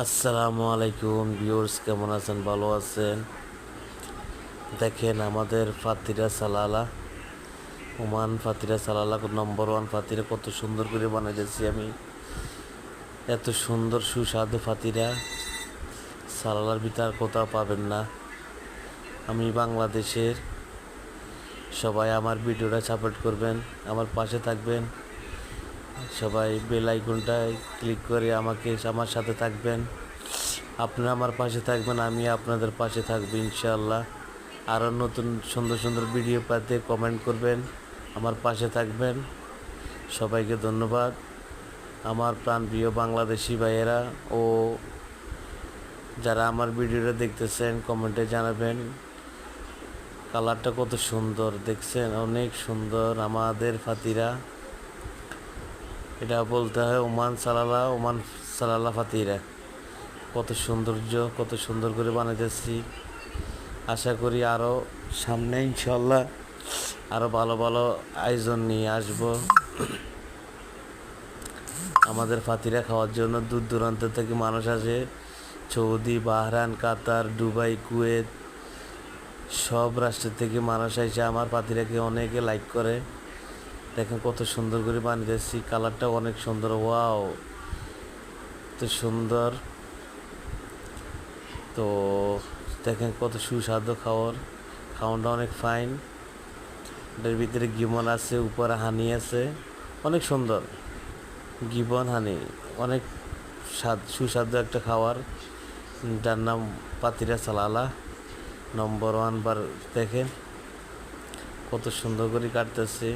আসসালামু আলাইকুম ভিউয়ার্স, কেমন আছেন? ভালো আছেন? দেখেন আমাদের ফাতিরা সালালা, ওমান ফাতিরা সালালা নম্বর 1 ফাতিরা কত সুন্দর করে বানাইতেছি আমি। এত সুন্দর সুস্বাদু ফাতিরা সালালার ভিতর কোথাও পাবেন না। আমি বাংলাদেশের, সবাই আমার ভিডিওটা সাপোর্ট করবেন, আমার পাশে থাকবেন, সবাই বেল আইকনটায় ক্লিক করে আমার সাথে থাকবেন। আপনারা আমার পাশে থাকবেন, আমি আপনাদের পাশে থাকবো ইনশাআল্লাহ। আরও নতুন সুন্দর সুন্দর ভিডিও পেতে কমেন্ট করবেন, আমার পাশে থাকবেন। সবাইকে ধন্যবাদ। আমার প্রাণপ্রিয় বাংলাদেশি ভাইয়েরা ও যারা আমার ভিডিওটা দেখতেছেন কমেন্টে জানাবেন কালারটা কত সুন্দর, দেখছেন? অনেক সুন্দর আমাদের ফাতিরা। এটা বলতে হয় ওমান সালালা ফাতিরা। কত সৌন্দর্য, কত সুন্দর করে বানাইতেছি। আশা করি আরও সামনে ইনশাল্লাহ আরও ভালো ভালো আয়োজন নিয়ে আসব। আমাদের ফাতিরা খাওয়ার জন্য দূর দূরান্ত থেকে মানুষ আসে। সৌদি, বাহরাইন, কাতার, দুবাই, কুয়েত সব রাষ্ট্র থেকে মানুষ এসে আমার ফাতিরাকে অনেকে লাইক করে। দেখেন কত সুন্দর করে বানিয়েছি, কালারটা অনেক সুন্দর। ওয়াও, এত সুন্দর! তো দেখেন কত সুস্বাদু খাওয়ানটা অনেক ফাইন। এটার ভিতরে গিবন আছে, উপরে হানি আছে, অনেক সুন্দর। গিবন হানি অনেক সুস্বাদু একটা খাবার, যার নাম ফাতিরা সালালা নম্বর 1 বার। দেখেন কত সুন্দর করে কাটতেছে।